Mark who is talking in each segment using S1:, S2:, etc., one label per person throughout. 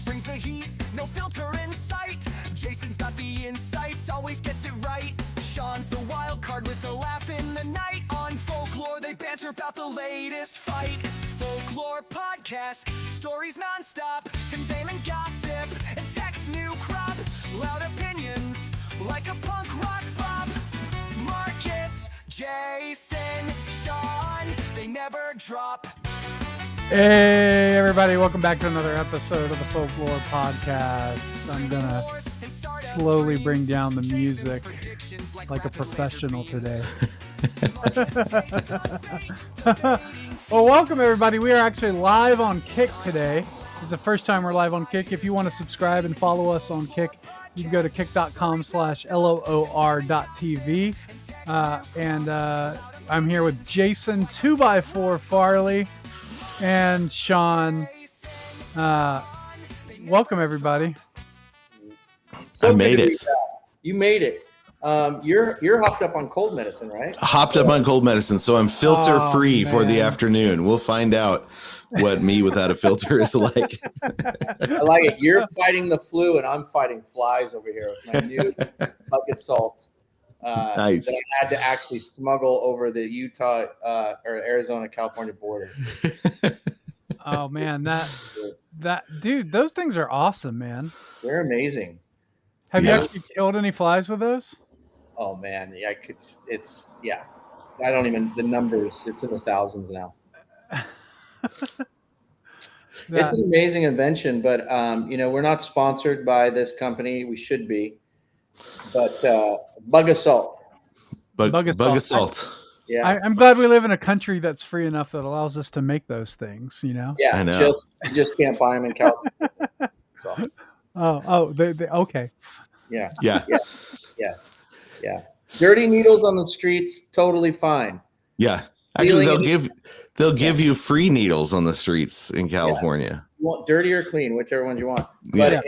S1: brings the heat, no filter in sight. Jason's got the insights, always gets it right. Sean's the wild card with a laugh in the night. On FolkLOOR, they banter about the latest fight. FolkLOOR podcast, stories non-stop. Tim Damon gossip and Tech's new crop. Loud opinions like a punk rock pop. Marcus, Jason, Sean, they never drop.
S2: Hey everybody, welcome back to another episode of the FolkLOOR podcast. I'm gonna slowly bring down the music like a professional today. Well, welcome everybody. We are actually live on Kick today. It's the first time we're live on Kick. If you want to subscribe and follow us on Kick, you can go to kick.com/LOOR.TV. And I'm here with Jason 2x4 Farley and Sean. Welcome everybody.
S3: I made it. You made it. You're hopped up on cold medicine, right?
S4: Hopped up on cold medicine, so I'm filter free for the afternoon. We'll find out what me without a filter is like.
S3: I like it. You're fighting the flu, and I'm fighting flies over here with my new bucket salt.
S4: Nice.
S3: That I had to actually smuggle over the Utah or Arizona California border.
S2: Oh man, that dude, those things are awesome, man.
S3: They're amazing.
S2: Have you actually killed any flies with those?
S3: Oh man, yeah, I don't even the numbers. It's in the thousands now. It's an amazing invention, but we're not sponsored by this company. We should be, but bug assault.
S4: Bug assault.
S2: Yeah, I'm glad we live in a country that's free enough that allows us to make those things. You know.
S3: Yeah, I know. You just can't buy them in California. So.
S2: They okay.
S3: Yeah. Dirty needles on the streets, totally fine.
S4: Yeah. Actually, they'll give you free needles on the streets in California.
S3: Yeah. You want dirty or clean, whichever one you want. But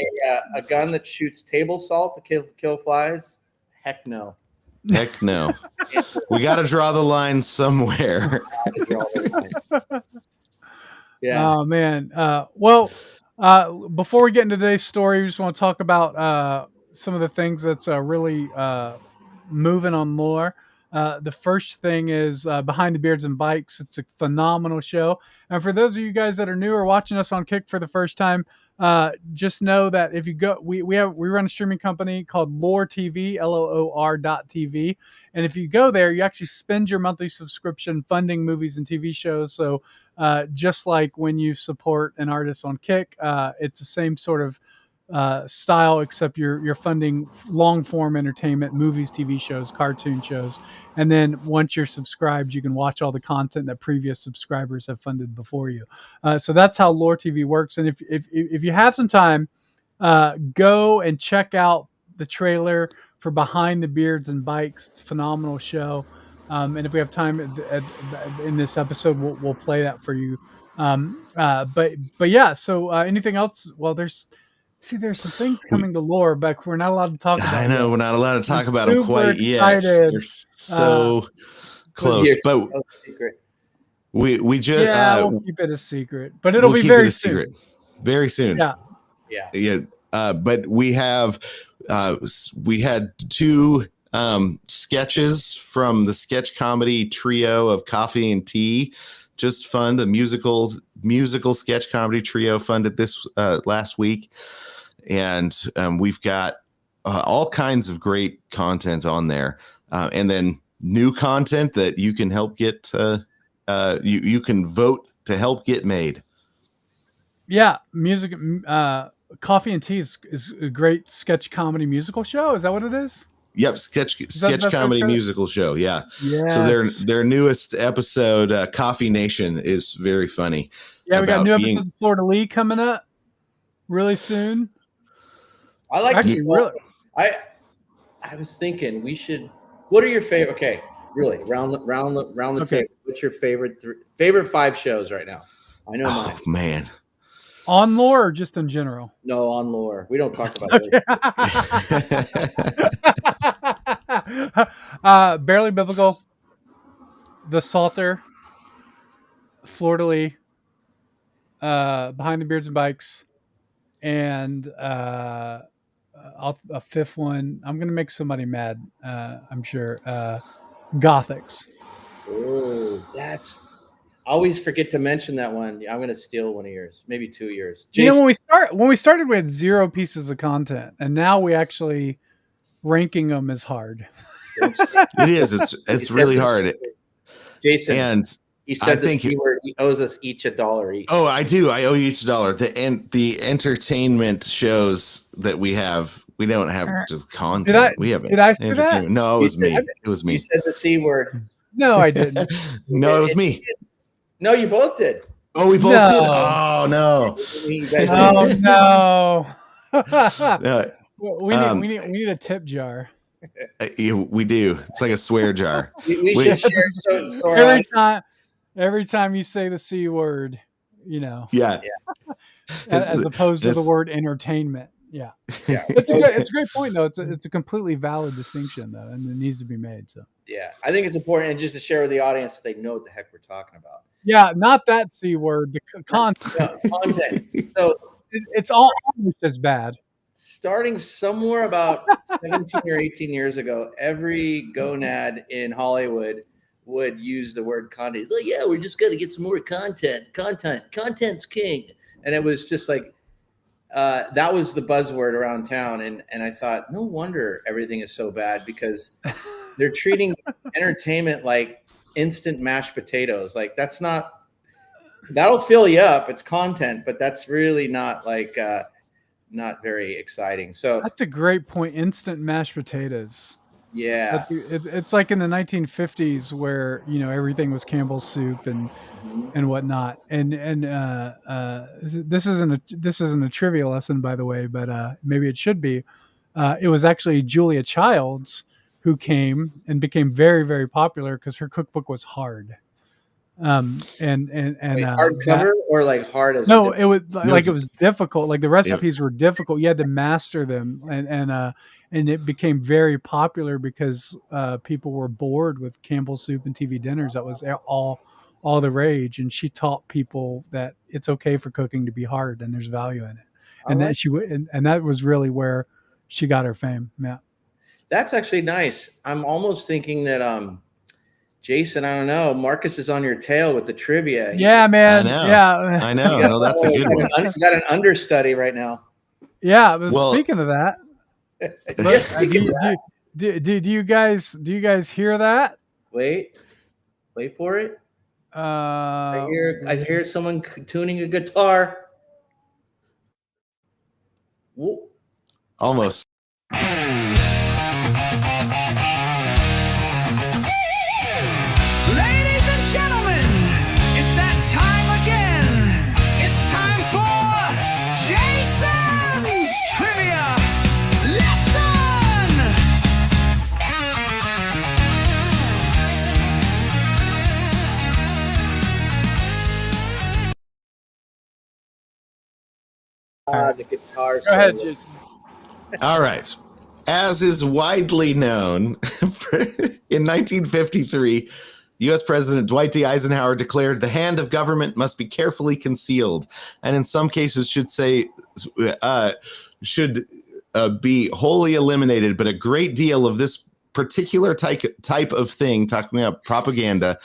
S3: a gun that shoots table salt to kill flies, heck no.
S4: Heck no. We got to draw the line somewhere.
S3: Yeah.
S2: Oh man. Before we get into today's story, we just want to talk about some of the things that's really moving on lore. The first thing is Behind the Beards and Bikes. It's a phenomenal show. And for those of you guys that are new or watching us on Kick for the first time, just know that if you go, we run a streaming company called Loor TV, LOOR.TV. And if you go there, you actually spend your monthly subscription funding movies and TV shows. So just like when you support an artist on Kick, it's the same sort of style, except you're funding long form entertainment, movies, TV shows, cartoon shows. And then once you're subscribed, you can watch all the content that previous subscribers have funded before you. So that's how Loor TV works. And if you have some time, go and check out the trailer for Behind the Beards and Bikes. It's a phenomenal show. And if we have time in this episode, we'll play that for you. But yeah, so anything else? Well, there's some things coming to Loor, but we're not allowed to talk about.
S4: I know we're not allowed to talk about them quite yet. You're so close, but we just
S2: we'll keep it a secret, but it'll be very soon.
S4: Very soon.
S3: Yeah.
S4: But we had two sketches from the sketch comedy trio of Coffee and Tea. Just fund the musical sketch comedy trio funded this last week. And we've got all kinds of great content on there. And then new content that you can help get, you can vote to help get made.
S2: Yeah. Music, Coffee and Tea is a great sketch comedy musical show. Is that what it is?
S4: Yep, sketch comedy musical show. Yeah.
S2: Yes.
S4: So their newest episode, Coffee Nation, is very funny.
S2: Yeah, we got new episodes of FolkLOOR coming up really soon.
S3: I like actually, really. I was thinking we should. What are your favorite? Okay, really round the table. What's your favorite favorite 5 shows right now? I know mine.
S4: Oh man.
S2: On Loor or just in general?
S3: No, on Loor. We don't talk about
S2: it. Barely Biblical, The Salter, FolkLOOR, Behind the Beards and Bikes, and a fifth one. I'm gonna make somebody mad. I'm sure. Gothics.
S3: Oh, that's. I always forget to mention that one. I'm going to steal one of yours, maybe 2 years.
S2: You know,
S3: Jason,
S2: when we started, we had 0 pieces of content, and now we actually ranking them is hard.
S4: It is. It's really hard.
S3: Jason,
S4: and
S3: he said the C word. He owes us each $1 each.
S4: Oh, I do. I owe you each $1. The entertainment shows that we have, we don't have just content.
S2: Did I say that?
S4: No, it was me. It was me.
S3: You said the C word.
S2: No, I didn't.
S4: No, it was me.
S3: No, you both did.
S4: Oh, we both did. Oh no.
S2: Oh no. We need a tip jar.
S4: We do. It's like a swear jar.
S3: we should share
S2: every time you say the C word, you know.
S4: Yeah.
S2: As opposed to the word entertainment. Yeah. It's a great point though. It's a completely valid distinction though, and it needs to be made. So
S3: yeah, I think it's important, and just to share with the audience so they know what the heck we're talking about.
S2: Yeah, not that C word, the content.
S3: No, content. So
S2: it's all as bad.
S3: Starting somewhere about 17 or 18 years ago, every gonad in Hollywood would use the word content. Like, yeah, we're just going to get some more content. Content's king. And it was just like, that was the buzzword around town. And I thought, no wonder everything is so bad, because they're treating entertainment like instant mashed potatoes. Like, that'll fill you up. It's content, but that's really not like, not very exciting. So
S2: that's a great point. Instant mashed potatoes.
S3: Yeah.
S2: It's like in the 1950s where, you know, everything was Campbell's soup and whatnot. And this isn't a trivia lesson, by the way, but maybe it should be. It was actually Julia Childs who came and became very, very popular because her cookbook was hard. And
S3: hardcover or like hard as
S2: no, it was difficult. Like the recipes were difficult. You had to master them, and it became very popular because people were bored with Campbell's soup and TV dinners. That was all the rage. And she taught people that it's okay for cooking to be hard and there's value in it. And then and that was really where she got her fame. Yeah,
S3: that's actually nice. I'm almost thinking that Jason, I don't know. Marcus is on your tail with the trivia.
S2: Yeah, man.
S4: I know. No, that's a good one.
S3: You got an understudy right now.
S2: Yeah, but speaking of that, do you guys hear that?
S3: Wait for it. I hear someone tuning a guitar. Whoa.
S4: Almost.
S3: The guitar.
S2: Go ahead, Jason.
S4: All right. As is widely known, in 1953, U.S. President Dwight D. Eisenhower declared the hand of government must be carefully concealed, and in some cases should be wholly eliminated. But a great deal of this particular type of thing, talking about propaganda,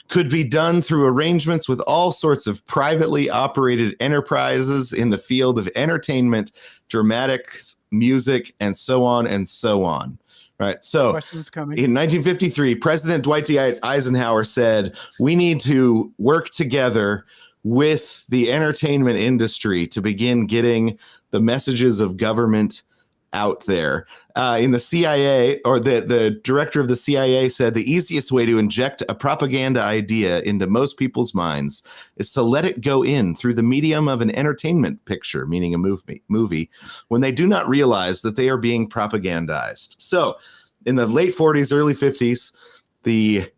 S4: could be done through arrangements with all sorts of privately operated enterprises in the field of entertainment, dramatics, music, and so on and so on. Right. So in 1953, President Dwight D. Eisenhower said, we need to work together with the entertainment industry to begin getting the messages of government out there. In the CIA, or the director of the CIA said the easiest way to inject a propaganda idea into most people's minds is to let it go in through the medium of an entertainment picture, meaning a movie, when they do not realize that they are being propagandized. So in the late 40s, early 50s, the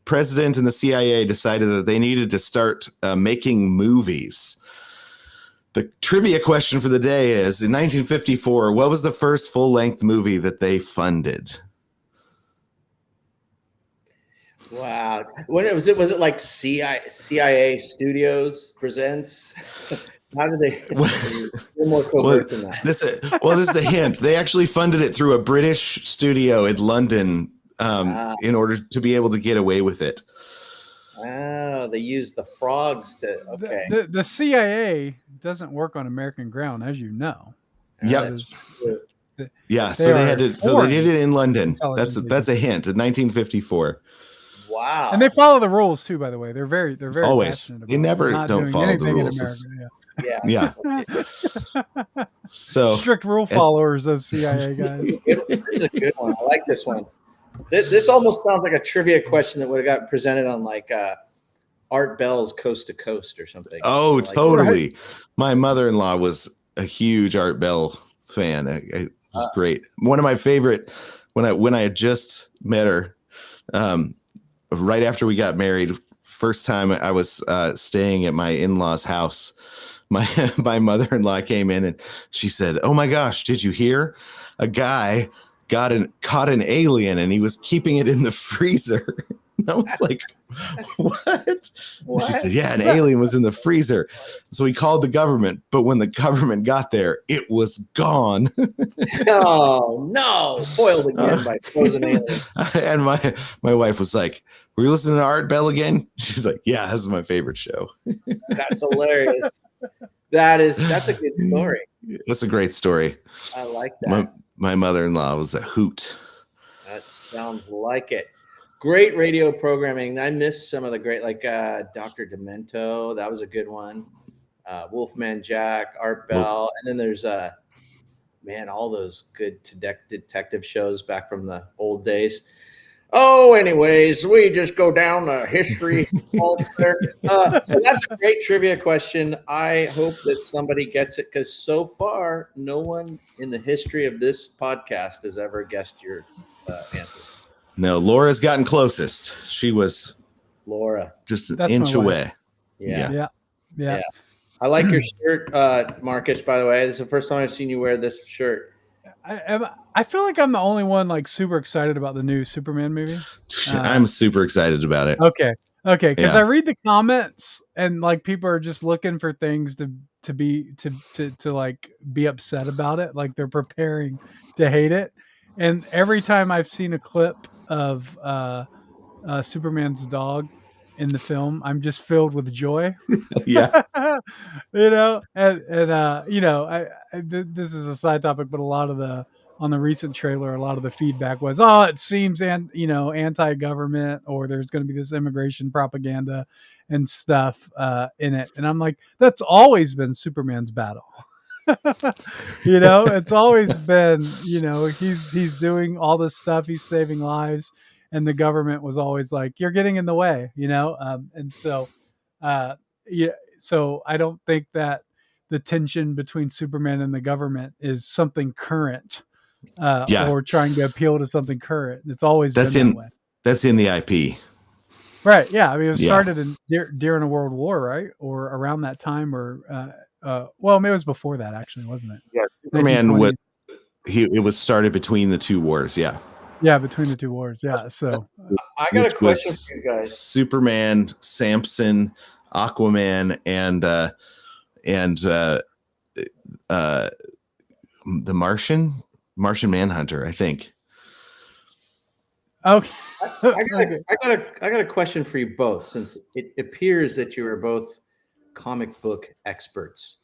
S4: president and the CIA decided that they needed to start making movies. The trivia question for the day is, in 1954, what was the first full-length movie that they funded?
S3: Wow. Was it like CIA Studios presents? How do they? More covert than that.
S4: This is a hint. They actually funded it through a British studio in London in order to be able to get away with it.
S3: Oh, they used the frogs to. Okay.
S2: The CIA doesn't work on American ground, as you know.
S4: Yeah.
S2: Yeah.
S4: So they had to. So they did it in London. That's a hint. In 1954.
S3: Wow.
S2: And they follow the rules too. By the way, they're very
S4: always. They never don't follow the rules.
S3: Yeah.
S4: So
S3: strict
S2: rule followers of CIA guys.
S3: This is a good one. I like this one. This almost sounds like a trivia question that would have got presented on like Art Bell's Coast to Coast or something.
S4: Oh,
S3: like,
S4: totally.
S3: Right?
S4: My mother-in-law was a huge Art Bell fan. It was great. One of my favorite when I had just met her, right after we got married, first time I was staying at my in-laws' house. My mother-in-law came in and she said, "Oh my gosh, did you hear? A guy caught an alien and he was keeping it in the freezer." And I was like, what? She said, "Yeah, an alien was in the freezer." So he called the government, but when the government got there, it was gone.
S3: Oh no, foiled again by frozen alien.
S4: And my wife was like, "Were you listening to Art Bell again?" She's like, "Yeah, this is my favorite show."
S3: That's hilarious. That's a good story.
S4: That's a great story.
S3: I like that.
S4: My mother-in-law was a hoot.
S3: That sounds like it. Great radio programming. I missed some of the great, like Dr. Demento. That was a good one. Wolfman Jack, Art Bell, and then there's all those good detective shows back from the old days. Oh, anyways, we just go down the history faults there. So that's a great trivia question. I hope that somebody gets it because so far, no one in the history of this podcast has ever guessed your answers.
S4: No, Laura's gotten closest. She was
S3: Laura,
S4: just an inch away.
S3: Yeah. I like your shirt, Marcus, by the way. This is the first time I've seen you wear this shirt.
S2: I feel like I'm the only one like super excited about the new Superman movie.
S4: I'm super excited about it.
S2: Okay, because I read the comments and like people are just looking for things to be upset about it, like they're preparing to hate it. And every time I've seen a clip of Superman's dog in the film, I'm just filled with joy.
S4: Yeah.
S2: This is a side topic, but on the recent trailer, a lot of the feedback was, "Oh, it seems anti-government, or there's going to be this immigration propaganda and stuff in it." And I'm like, that's always been Superman's battle. It's always been, he's doing all this stuff, he's saving lives, and the government was always like, "You're getting in the way," and so so I don't think that the tension between Superman and the government is something current or trying to appeal to something current. It's always been that way.
S4: That's in the IP.
S2: Right. Yeah. I mean, it started during a world war, right? Or around that time, or maybe it was before that, actually, wasn't it?
S3: Yeah.
S4: Superman it was started between the two wars. Yeah.
S2: Yeah, between the two wars. Yeah. So
S3: I got a question for you guys.
S4: Superman, Samson, Aquaman, and the Martian Manhunter, I think.
S2: Okay.
S3: I got a question for you both, since it appears that you are both comic book experts.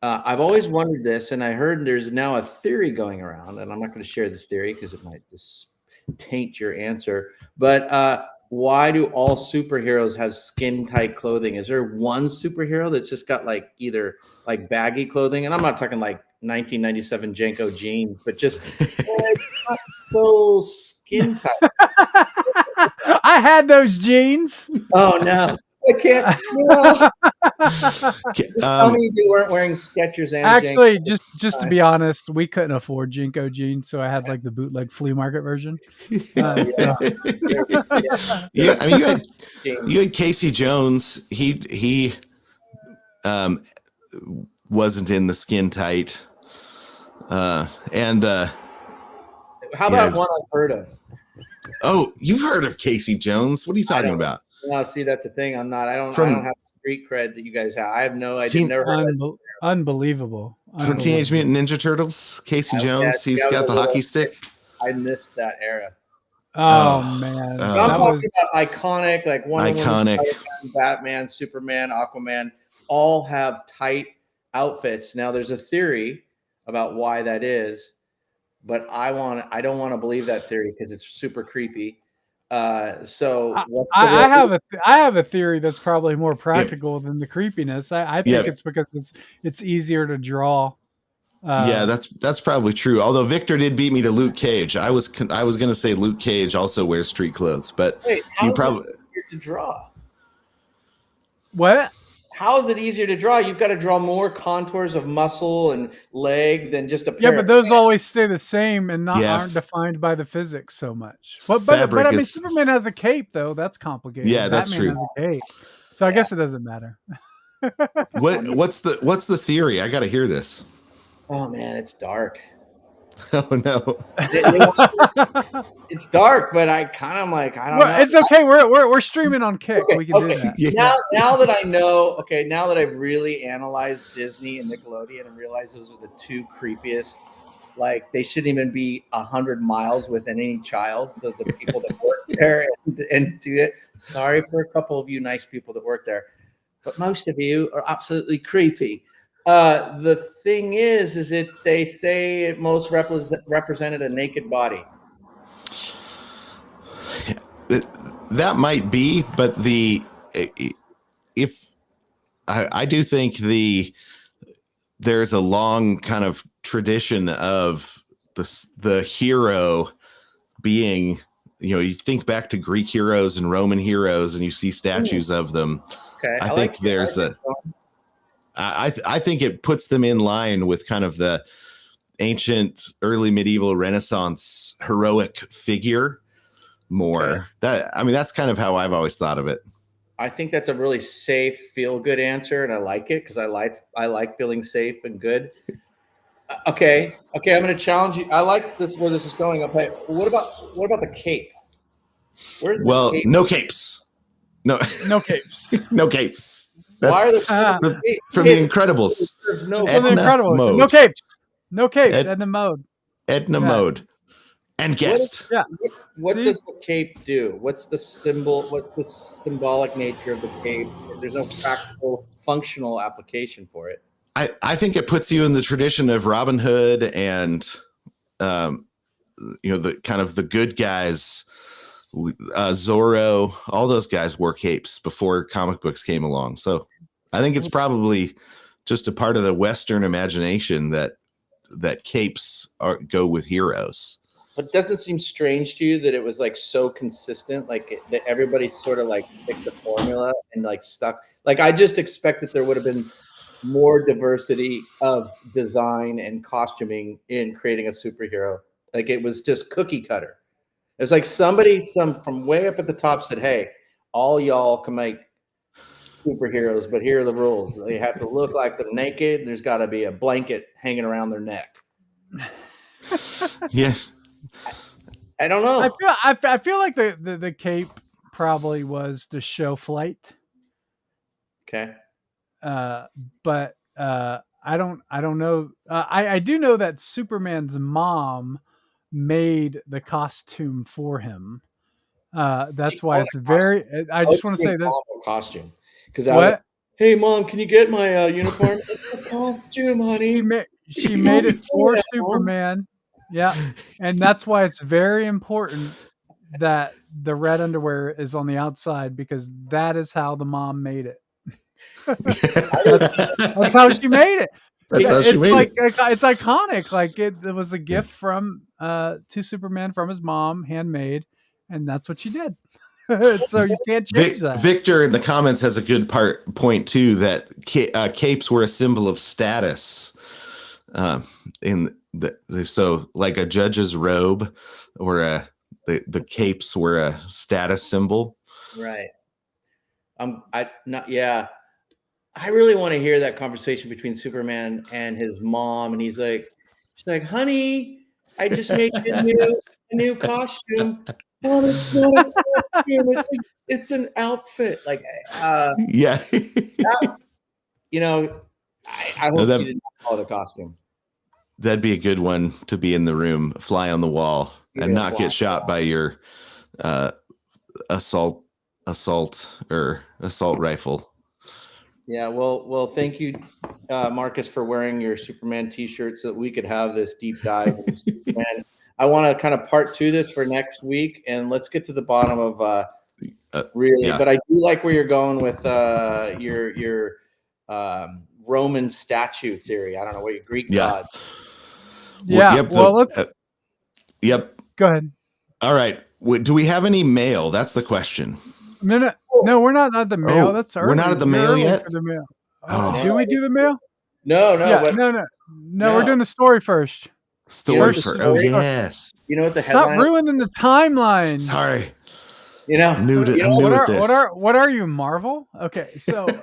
S3: I've always wondered this, and I heard there's now a theory going around, and I'm not going to share this theory because it might taint your answer. But why do all superheroes have skin tight clothing? Is there one superhero that's just got like either like baggy clothing? And I'm not talking like 1997 Janko jeans, but just so skin tight.
S2: I had those jeans.
S3: Oh no. I can't. No. Just tell me you weren't wearing Skechers and
S2: actually, just to be honest, we couldn't afford Jinko jeans, so I had like the bootleg flea market version.
S4: I mean, you had Casey Jones. He wasn't in the skin tight. How
S3: about one I've heard of?
S4: Oh, you've heard of Casey Jones? What are you talking about?
S3: No, see, that's the thing. I don't have the street cred that you guys have. I have no idea. Never heard that.
S2: Unbelievable.
S4: From Teenage Mutant Ninja Turtles, Casey Jones. He's got the hockey stick.
S3: I missed that era.
S2: Oh man.
S3: But I'm talking about iconic, like Wonder Woman, Batman, Superman, Aquaman, all have tight outfits. Now there's a theory about why that is, but I don't want to believe that theory because it's super creepy. So
S2: I have a theory that's probably more practical than the creepiness. I think it's because it's easier to draw.
S4: Yeah, that's probably true. Although Victor did beat me to Luke Cage. I was going to say Luke Cage also wears street clothes, but you probably
S3: easier to draw.
S2: What?
S3: How is it easier to draw? You've got to draw more contours of muscle and leg than just a pair.
S2: Yeah, but those always stay the same and aren't defined by the physics so much. But I mean, Superman has a cape though. That's complicated.
S4: Yeah, that's
S2: Batman
S4: true.
S2: has a cape, so I guess it doesn't matter.
S4: What's the theory? I got to hear this.
S3: Oh man, it's dark.
S4: Oh no,
S3: it's dark, but I kind of like I don't know.
S2: It's okay. We're streaming on Kick. We can do that.
S4: Yeah.
S3: Now that I know, now that I've really analyzed Disney and Nickelodeon and realized those are the two creepiest. Like they shouldn't even be 100 miles with any child. The people that work there and do it. Sorry for a couple of you nice people that work there, but most of you are absolutely creepy. The thing is that they say it most represented a naked body.
S4: That might be, but I do think there's a long kind of tradition of the hero being, you think back to Greek heroes and Roman heroes, and you see statues of them.
S3: Okay,
S4: I think there's I think it puts them in line with kind of the ancient, early medieval Renaissance heroic figure more. Okay. That's kind of how I've always thought of it.
S3: I think that's a really safe, feel-good answer, and I like it because I like feeling safe and good. Okay, I'm going to challenge you. I like this where this is going. Okay, what about the cape? Where's the cape?
S4: No capes. No
S2: capes.
S4: No capes.
S3: Why are there
S4: from the Incredibles?
S2: No Incredibles. No capes. No capes. Edna Mode.
S4: Edna Mode. And guest.
S3: What does the cape do? What's the symbol? What's the symbolic nature of the cape? There's no practical, functional application for it.
S4: I think it puts you in the tradition of Robin Hood and, the kind of the good guys. Zorro, all those guys wore capes before comic books came along. So I think it's probably just a part of the Western imagination that capes go with heroes.
S3: But it doesn't seem strange to you that it was like so consistent, that everybody sort of like picked the formula and like stuck. Like I just expect that there would have been more diversity of design and costuming in creating a superhero. Like it was just cookie cutter. It's like somebody from way up at the top said, "Hey, all y'all can make superheroes, but here are the rules. They have to look like they're naked. There's got to be a blanket hanging around their neck."
S4: Yes.
S3: I don't know.
S2: I feel like the cape probably was to show flight.
S3: Okay.
S2: But I don't know. I do know that Superman's mom made the costume for him. That's why it's very. I just want to say that
S3: costume because hey mom, can you get my uniform? It's a costume, honey.
S2: She made it for Superman. Yeah, and that's why it's very important that the red underwear is on the outside because that is how the mom made it. That's how she made it. It's iconic. Like it was a gift from to Superman from his mom, handmade, and that's what she did. So you can't change that.
S4: Victor in the comments has a good point too, that capes were a symbol of status. So like a judge's robe or the capes were a status symbol.
S3: Right. I really want to hear that conversation between Superman and his mom, and she's like, "Honey, I just made you a new costume." "Mom, it's not a costume. It's an outfit. Like,
S4: Yeah.
S3: you know, I hope she didn't call it a costume.
S4: That'd be a good one to be in the room, fly on the wall, and not get shot by your assault rifle.
S3: Yeah, well, thank you, Marcus, for wearing your Superman T-shirt so that we could have this deep dive into Superman. I want to kind of part 2 this for next week, and let's get to the bottom of really. Yeah. But I do like where you're going with your Roman statue theory. I don't know what your Greek god.
S2: Yeah. Well, let's.
S4: Yep.
S2: Go ahead.
S4: All right. Do we have any mail? That's the question.
S2: No, we're not at the mail. That's early.
S4: We're not at the mail yet.
S2: For the mail.
S4: Do
S2: we do the mail?
S3: No.
S2: Yeah, no. We're doing the story first.
S4: Story first. Oh yes.
S3: You know what the headline?
S2: Stop ruining the timeline.
S4: Sorry.
S3: You know,
S2: what are you, Marvel? Okay, so
S3: you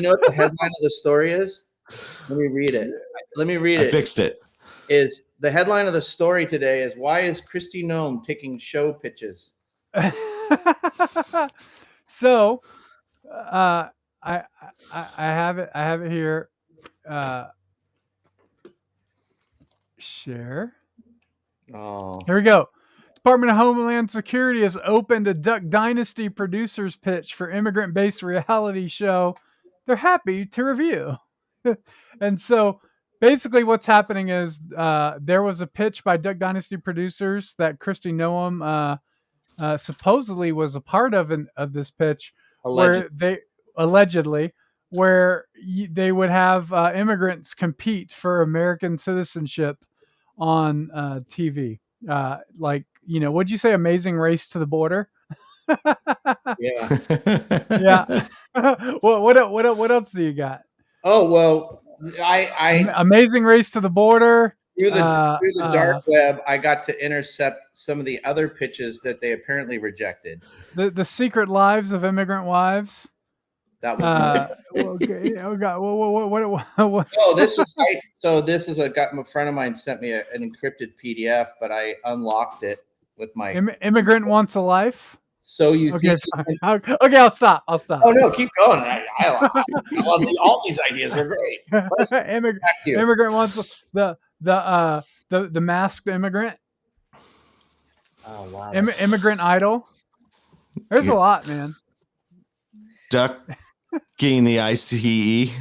S3: know what the headline of the story is? Let me read it.
S4: I fixed it.
S3: Is the headline of the story today is why is Kristi Noem taking show pitches?
S2: So, I have it. I have it here. Share.
S3: Oh,
S2: here we go. Department of Homeland Security has opened a Duck Dynasty producers pitch for immigrant-based reality show. They're happy to review. And so basically what's happening is there was a pitch by Duck Dynasty producers that Kristi Noem supposedly was a part of this pitch. Allegedly, where they would have immigrants compete for American citizenship on TV. Like, what'd you say? Amazing Race to the Border.
S3: Yeah.
S2: Yeah. What else do you got?
S3: Oh, well, I
S2: Amazing Race to the Border.
S3: Through the dark web, I got to intercept some of the other pitches that they apparently rejected.
S2: The Secret Lives of Immigrant Wives.
S3: That was
S2: okay. Oh God! What?
S3: Oh, this was a friend of mine sent me an encrypted PDF, but I unlocked it with my
S2: Immigrant Wants a Life.
S3: So you think?
S2: Okay, I'll stop.
S3: Oh no, keep going. I love all these ideas are great.
S2: Immigrant Wants the Masked Immigrant.
S3: Oh wow!
S2: Immigrant Idol. There's a lot, man.
S4: Ducking the ICE.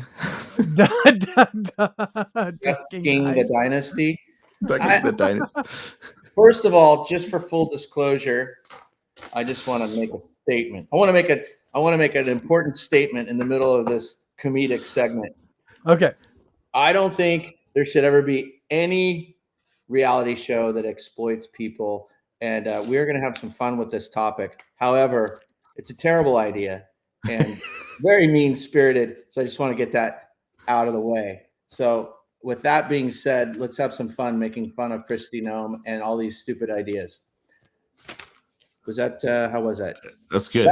S3: Ducking the Dynasty.
S4: Ducking the Dynasty.
S3: First of all, just for full disclosure, I just want to make a statement. I want to make an important statement in the middle of this comedic segment.
S2: Okay.
S3: I don't think there should ever be any reality show that exploits people, and we're going to have some fun with this topic. However, it's a terrible idea and very mean-spirited, so I just want to get that out of the way. So with that being said, let's have some fun making fun of Kristi Noem and all these stupid ideas. Was that how was that?
S4: That's good.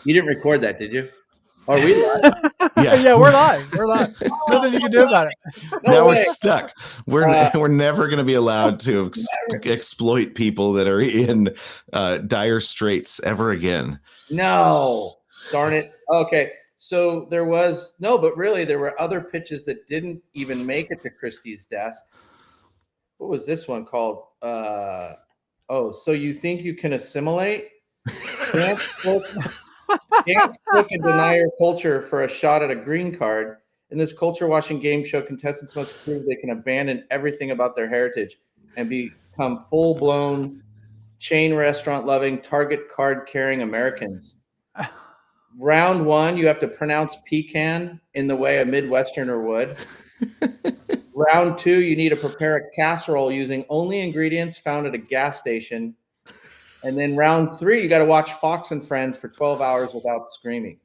S3: You didn't record that, did you? Are we live?
S2: Yeah, we're live. Nothing you can do about it.
S4: Now we're stuck. We're never going to be allowed to exploit people that are in dire straits ever again.
S3: No, darn it. Okay, so there were other pitches that didn't even make it to Kristi's desk. What was this one called? So you think you can assimilate? Can't cook and deny your culture for a shot at a green card. In this culture washing game show, contestants must prove they can abandon everything about their heritage and become full-blown chain restaurant loving, target card carrying Americans. Round 1, you have to pronounce pecan in the way a Midwesterner would. Round 2, you need to prepare a casserole using only ingredients found at a gas station. And then round 3, you got to watch Fox and Friends for 12 hours without screaming.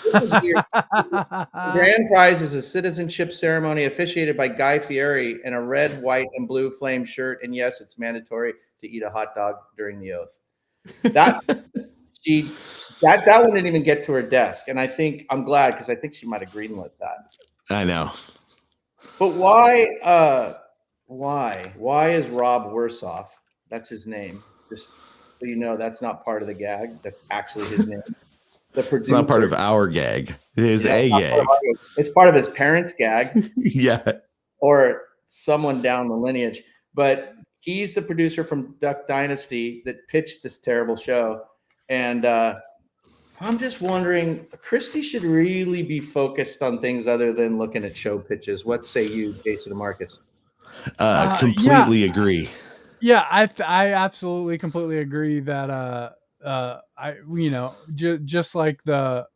S3: This is weird. The grand prize is a citizenship ceremony officiated by Guy Fieri in a red, white, and blue flame shirt. And yes, it's mandatory to eat a hot dog during the oath. That one didn't even get to her desk. And I'm glad because I think she might have greenlit that.
S4: I know.
S3: But why is Rob Worsoff? That's his name. Just so you know that's not part of the gag. That's actually his name. The producer.
S4: It's not part of our gag. It is a gag.
S3: It's part of his parents' gag.
S4: Yeah.
S3: Or someone down the lineage. But he's the producer from Duck Dynasty that pitched this terrible show. And I'm just wondering, Kristi should really be focused on things other than looking at show pitches. What say you, Jason and Marcus?
S4: Completely agree.
S2: Yeah, I absolutely completely agree that just like the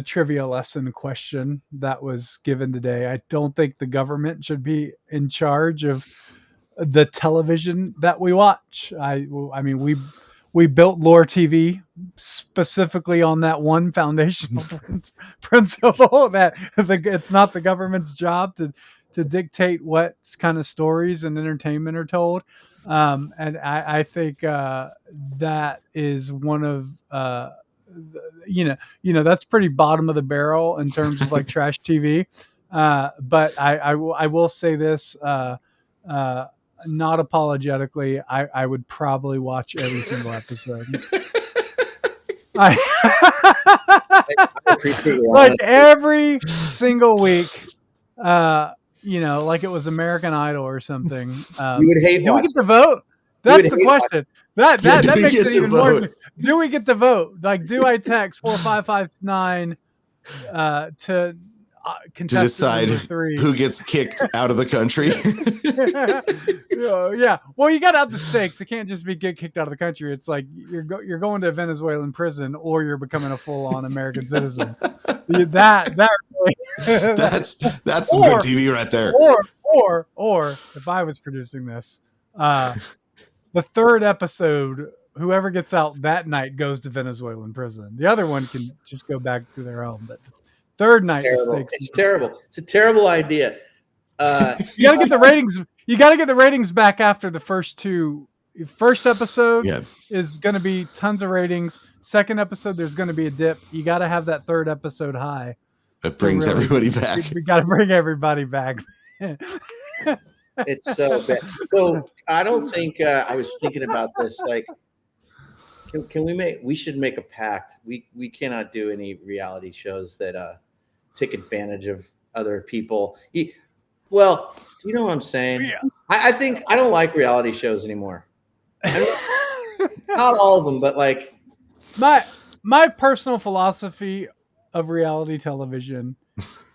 S2: trivia lesson question that was given today, I don't think the government should be in charge of the television that we watch. I mean, we built Lore TV specifically on that one foundational principle that it's not the government's job to dictate what kind of stories and entertainment are told. And I think that is one of that's pretty bottom of the barrel in terms of like trash TV. But I will say this, not apologetically, I would probably watch every single episode. I like every single week, like it was American Idol or something.
S3: You would hate.
S2: Do we get to vote? That's the question. That makes it even more. Do we get to vote? Like, do I text 45559 to
S4: decide who gets kicked out of the country?
S2: Yeah. Well, you got to up the stakes. It can't just be get kicked out of the country. It's like you're going to a Venezuelan prison, or you're becoming a full-on American citizen. That's
S4: some good TV right there.
S2: Or if I was producing this, the third episode, whoever gets out that night goes to Venezuelan prison. The other one can just go back to their home. But third night,
S3: it's terrible. It's a terrible idea.
S2: You got to get the ratings. You got to get the ratings back after the first two. First episode is going to be tons of ratings. Second episode, there's going to be a dip. You got to have that third episode high.
S4: It brings everybody back.
S2: We got to bring everybody back.
S3: It's so bad. So I don't think I was thinking about this. Like, can we should make a pact. We cannot do any reality shows that take advantage of other people. Well, do you know what I'm saying? Yeah. I think I don't like reality shows anymore. Not all of them, but like
S2: my personal philosophy of reality television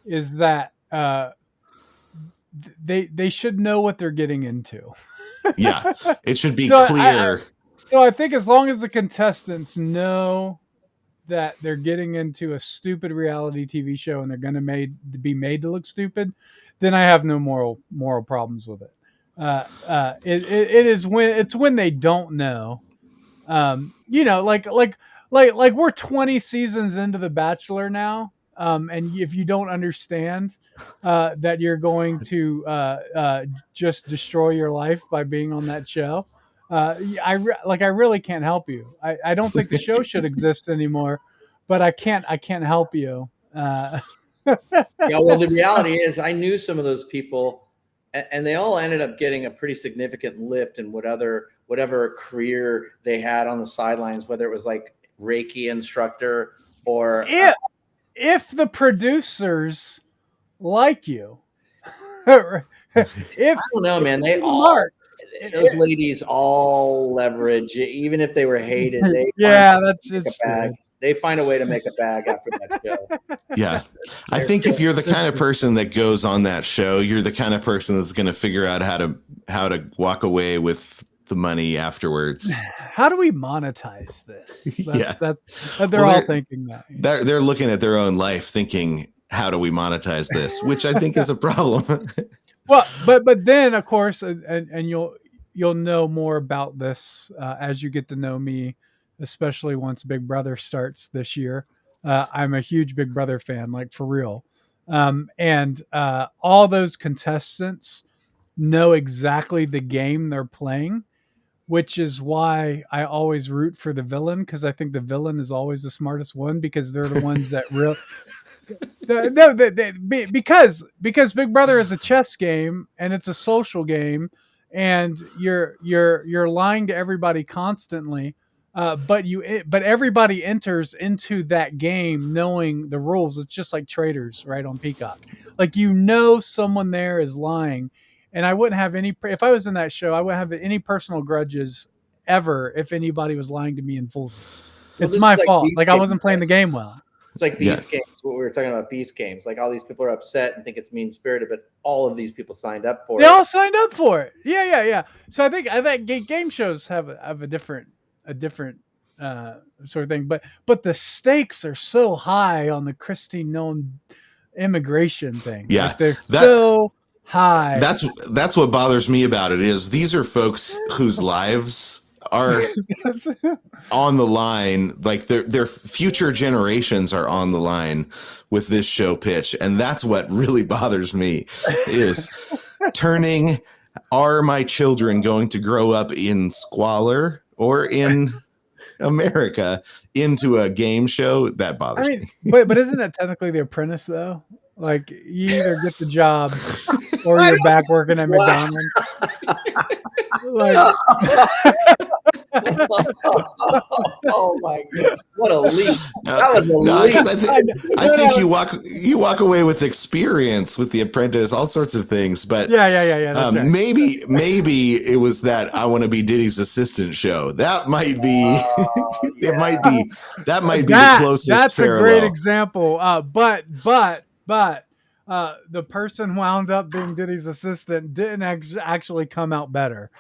S2: is that they should know what they're getting into.
S4: Yeah, it should be clear.
S2: So I think as long as the contestants know that they're getting into a stupid reality TV show and they're going to be made to look stupid, then I have no moral problems with it. It is when they don't know, like we're 20 seasons into The Bachelor now. And if you don't understand that you're going to just destroy your life by being on that show, I really can't help you. I don't think the show should exist anymore, but I can't help you.
S3: Yeah, well, the reality is I knew some of those people, and they all ended up getting a pretty significant lift in whatever career they had on the sidelines, whether it was like Reiki instructor or
S2: if the producers like you. I
S3: don't know, man, those ladies all leverage, even if they were hated. They find a way to make a bag after that show.
S4: Yeah. I think if you're the kind of person that goes on that show, you're the kind of person that's going to figure out how to walk away with the money afterwards.
S2: How do we monetize this? They're all thinking that.
S4: They're looking at their own life thinking, how do we monetize this? Which I think is a problem.
S2: Well, but then of course, and you'll know more about this as you get to know me, especially once Big Brother starts this year. I'm a huge Big Brother fan, like for real. And all those contestants know exactly the game they're playing, which is why I always root for the villain, because I think the villain is always the smartest one, because they're the ones that because Big Brother is a chess game and it's a social game, and you're lying to everybody constantly. But everybody enters into that game knowing the rules. It's just like traders, right, on Peacock. Like, someone there is lying, and I wouldn't have any. If I was in that show, I wouldn't have any personal grudges ever if anybody was lying to me and fooled me.
S3: Well,
S2: It's
S3: this
S2: my
S3: is like
S2: fault.
S3: Beast
S2: Like, I
S3: Games,
S2: wasn't playing
S3: right?
S2: the game well.
S3: It's like Beast Games, what we were talking about, Beast Games. Like, all these people are upset and think it's mean-spirited, but all of these people signed up for it.
S2: They all signed up for it. Yeah. So I think game shows have a different sort of thing, but the stakes are so high on the Kristi Noem immigration thing.
S4: Yeah,
S2: like they're so high.
S4: That's what bothers me about it is these are folks whose lives are on the line. Like their future generations are on the line with this show pitch, and that's what really bothers me is turning. Are my children going to grow up in squalor or in America into a game show? That bothers me.
S2: But isn't that technically The Apprentice though? Like, you either get the job or you're back working at McDonald's. Like,
S3: oh my god, what a leap! That was a leap.
S4: I think you walk away with experience with The Apprentice, all sorts of things. But
S2: yeah. Right.
S4: Maybe it was that I want to be Diddy's assistant show. That might be it might be the closest.
S2: That's
S4: parallel.
S2: A great example. But the person wound up being Diddy's assistant didn't actually come out better.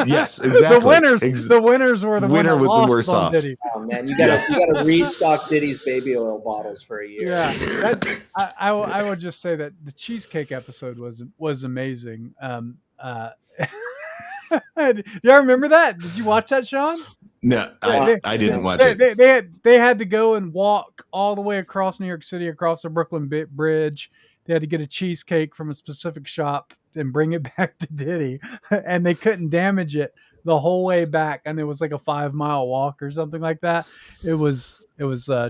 S4: Yes, exactly.
S2: The winners were the
S4: winner was the worst
S2: off.
S4: off.
S2: Diddy.
S3: Oh man, you gotta restock Diddy's baby oil bottles for a year.
S2: Yeah, I would just say that the cheesecake episode was amazing. Do y'all remember that? Did you watch that, Sean?
S4: No, I didn't watch it.
S2: They had to go and walk all the way across New York City, across the Brooklyn Bridge. They had to get a cheesecake from a specific shop and bring it back to Diddy, and they couldn't damage it the whole way back. And it was like a 5-mile walk or something like that. It was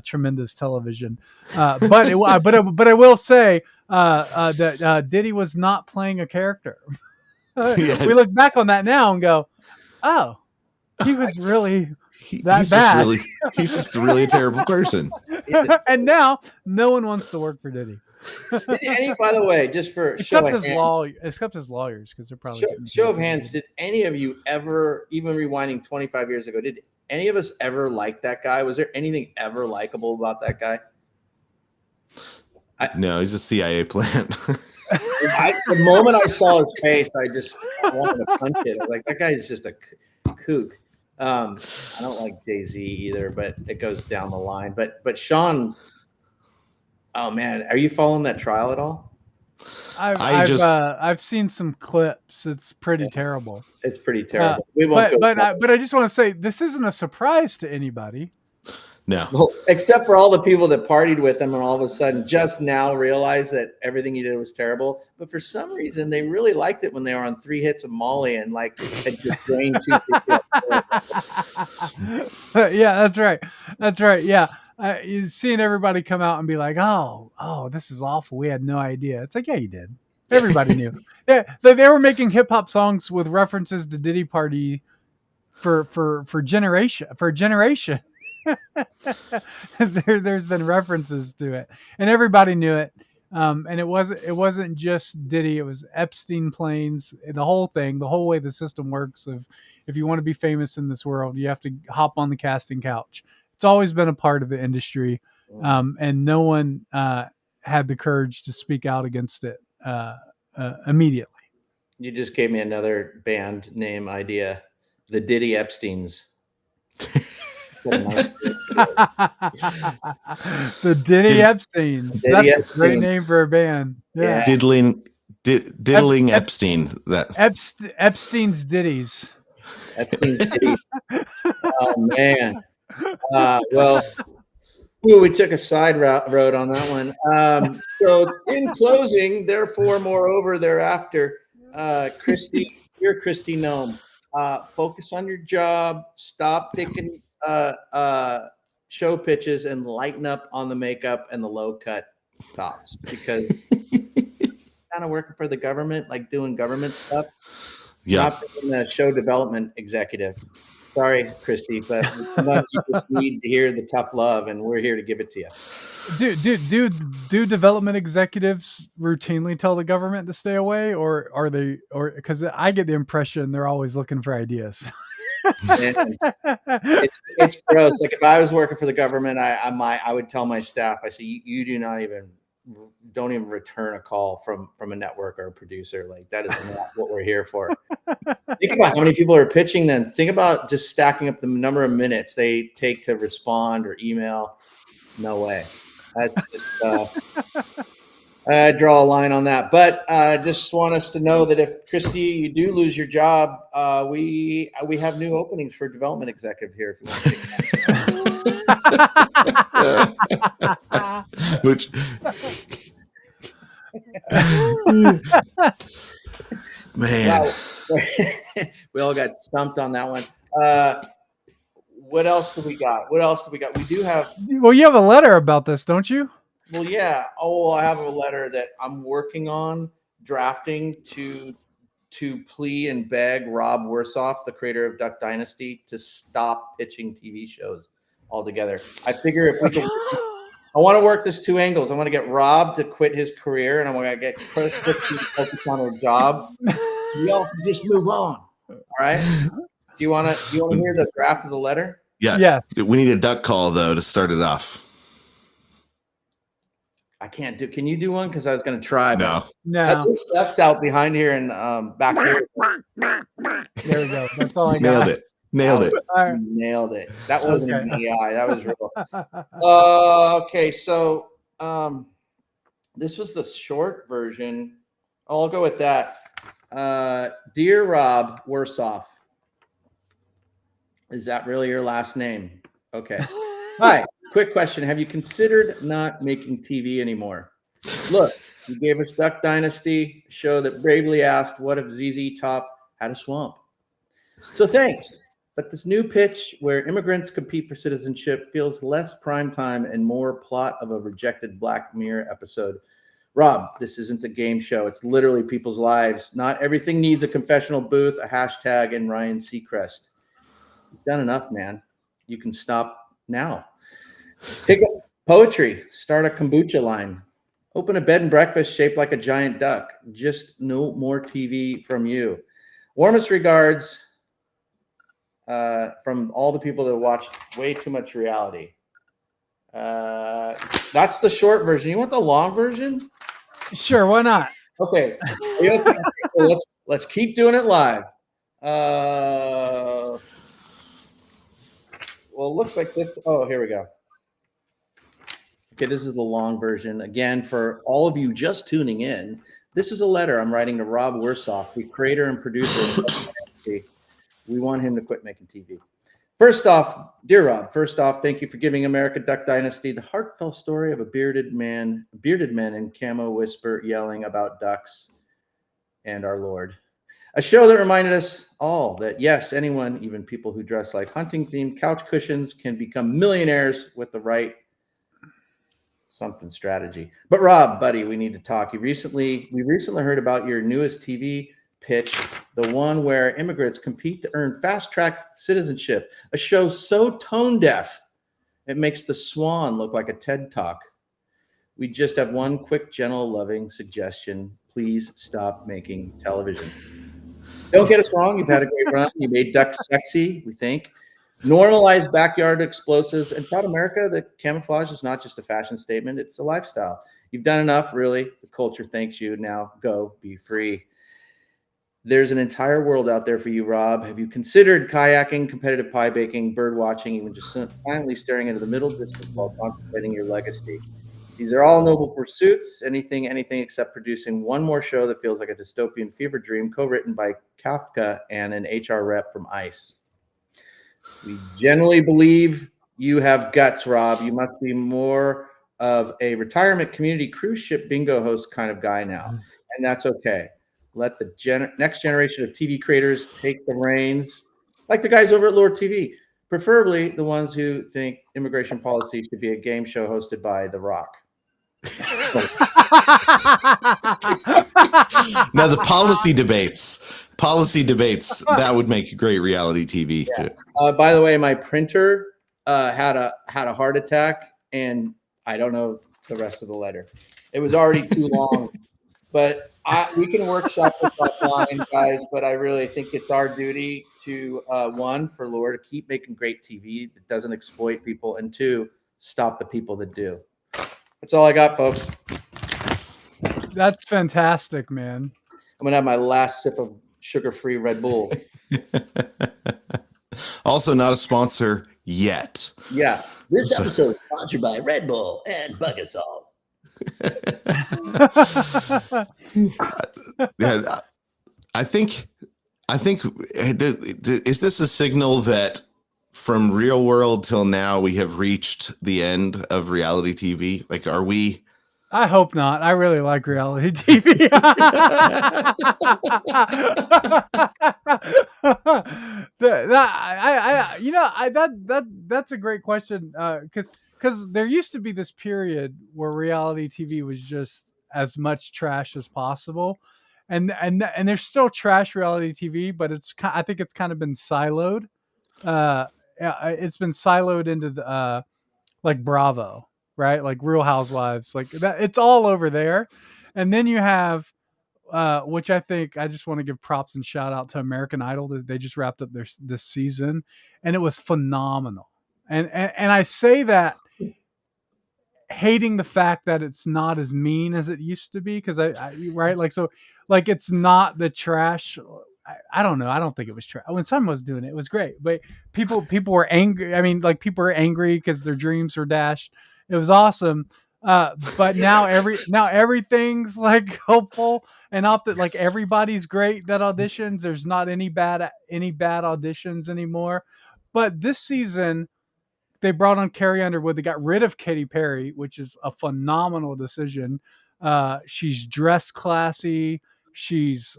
S2: tremendous television. But I will say that Diddy was not playing a character. We look back on that now and go, oh, he was really bad.
S4: He's just really a terrible person.
S2: And now no one wants to work for Diddy.
S3: By the way, just for
S2: except his lawyers, because they're probably
S3: show of hands, did any of you ever, even rewinding 25 years ago, did any of us ever like that guy? Was there anything ever likable about that guy?
S4: No, he's a CIA plant.
S3: The moment I saw his face, I wanted to punch it. I was like, that guy is just a kook. I don't like Jay-Z either, but it goes down the line. But Sean, oh man, are you following that trial at all?
S2: I've seen some clips. It's pretty terrible.
S3: It's pretty terrible. We won't
S2: but I just want to say this isn't a surprise to anybody.
S4: No.
S3: Well, except for all the people that partied with him and all of a sudden just now realized that everything he did was terrible. But for some reason, they really liked it when they were on 3 hits of Molly and like had just drained 2
S2: Yeah, that's right. That's right. Yeah. Seeing everybody come out and be like, oh, this is awful. We had no idea. It's like, yeah, you did. Everybody knew. Yeah, they were making hip hop songs with references to Diddy Party for generation. There's been references to it, and everybody knew it. And it wasn't just Diddy. It was Epstein planes, the whole thing, the whole way the system works. Of if you want to be famous in this world, you have to hop on the casting couch. It's always been a part of the industry, and no one had the courage to speak out against it immediately.
S3: You just gave me another band name idea: the Diddy Epsteins.
S2: The Diddy Epsteins. That's a great name for a band. Yeah.
S4: Diddling Epstein.
S2: Epstein's Ditties.
S3: Epstein's Ditties. Oh man. Well, we took a side road on that one. So in closing, therefore, moreover, thereafter, Kristi, you're Kristi Noem. Focus on your job. Stop thinking show pitches and lighten up on the makeup and the low cut tops, because kind of working for the government, like doing government stuff. not being a show development executive. Sorry, Kristi, but sometimes you just need to hear the tough love, and we're here to give it to you.
S2: Do development executives routinely tell the government to stay away, or are they, or because I get the impression they're always looking for ideas.
S3: It's gross. Like if I was working for the government, I would tell my staff, I say, you don't even return a call from a network or a producer. Like that is not what we're here for. Think about how many people are pitching then. Think about just stacking up the number of minutes they take to respond or email. No way. That's just I draw a line on that. But I just want us to know that if Kristi, you do lose your job, we have new openings for development executive here. If you want to
S4: Which man,
S3: wow. We all got stumped on that one. What else do we got? We do have.
S2: Well, you have a letter about this, don't you?
S3: Well, yeah. Oh, I have a letter that I'm working on drafting to plea and beg Rob Wersoff, the creator of Duck Dynasty, to stop pitching TV shows altogether. I figure if we can, I want to work this two angles. I want to get Rob to quit his career, and I want to get Kristi to focus on her job. We all can just move on. All right. Do you want to hear the draft of the letter?
S4: Yeah.
S2: Yes.
S4: We need a duck call though to start it off.
S3: I can't do. Can you do one? Because I was going to try.
S2: No.
S3: There's ducks out behind here and back here.
S2: There we go. That's all I
S4: Nailed
S2: got.
S4: it. Nailed it.
S3: Right. Nailed it. That wasn't an AI. That was real. Okay, so this was the short version. Oh, I'll go with that. Dear Rob Wersoff. Is that really your last name? Okay. Hi. Quick question. Have you considered not making TV anymore? Look, you gave us Duck Dynasty, a show that bravely asked, what if ZZ Top had a swamp? So thanks. But this new pitch where immigrants compete for citizenship feels less primetime and more plot of a rejected Black Mirror episode. Rob, this isn't a game show. It's literally people's lives. Not everything needs a confessional booth, a hashtag, and Ryan Seacrest. You've done enough, man. You can stop now. Pick up poetry. Start a kombucha line. Open a bed and breakfast shaped like a giant duck. Just no more TV from you. Warmest regards from all the people that watched way too much reality. That's the short version. You want the long version?
S2: Sure, why not?
S3: Okay. Okay? So let's keep doing it live. Well, it looks like this. Oh, here we go. Okay, this is the long version. Again, for all of you just tuning in, this is a letter I'm writing to Rob Wersoff, the creator and producer of Duck Dynasty. We want him to quit making TV. First off, dear Rob, thank you for giving America Duck Dynasty, the heartfelt story of a bearded men in camo whisper yelling about ducks and our Lord. A show that reminded us all that, yes, anyone, even people who dress like hunting-themed couch cushions, can become millionaires with the right something strategy. But Rob, buddy, we need to talk. We recently heard about your newest TV pitch, the one where immigrants compete to earn fast-track citizenship, a show so tone-deaf it makes The Swan look like a TED Talk. We just have one quick, gentle, loving suggestion. Please stop making television. Don't get us wrong. You've had a great run. You made ducks sexy, we think. Normalize backyard explosives. And proud America, the camouflage is not just a fashion statement. It's a lifestyle. You've done enough, really. The culture thanks you. Now go be free. There's an entire world out there for you, Rob. Have you considered kayaking, competitive pie baking, bird watching, even just silently staring into the middle distance while contemplating your legacy? These are all noble pursuits. Anything except producing one more show that feels like a dystopian fever dream, co-written by Kafka and an HR rep from ICE. We generally believe you have guts, Rob. You must be more of a retirement community cruise ship bingo host kind of guy now, and that's okay. Let the next generation of TV creators take the reins, like the guys over at FolkLOOR TV, preferably the ones who think immigration policy should be a game show hosted by The Rock.
S4: Now the policy debates. policy debates. That would make great reality TV.
S3: Yeah. By the way, my printer had a heart attack, and I don't know the rest of the letter. It was already too long, but we can workshop this offline, guys. But I really think it's our duty to one, for FolkLOOR to keep making great TV that doesn't exploit people, and two, stop the people that do. That's all I got, folks.
S2: That's fantastic, man.
S3: I'm gonna have my last sip of sugar-free Red Bull.
S4: Also, not a sponsor yet.
S3: Yeah, this episode is sponsored by Red Bull and Bugasol.
S4: Yeah, I think. Is this a signal that from real world till now we have reached the end of reality TV? Like, are we?
S2: I hope not. I really like reality TV. That's a great question, because there used to be this period where reality TV was just as much trash as possible, and there's still trash reality TV, but I think it's kind of been siloed. It's been siloed into the like Bravo, right? Like Real Housewives, like that. It's all over there. And then you have, which I think I just want to give props and shout out to American Idol, that they just wrapped up this season, and it was phenomenal. And I say that hating the fact that it's not as mean as it used to be, because right, like, so, like, it's not the trash. I don't know. I don't think it was trash. When someone was doing it, it was great. But people were angry. I mean, like, people were angry because their dreams were dashed. It was awesome. But now everything's like hopeful and like everybody's great that auditions. There's not any bad auditions anymore. But this season they brought on Carrie Underwood. They got rid of Katy Perry, which is a phenomenal decision. She's dressed classy. She's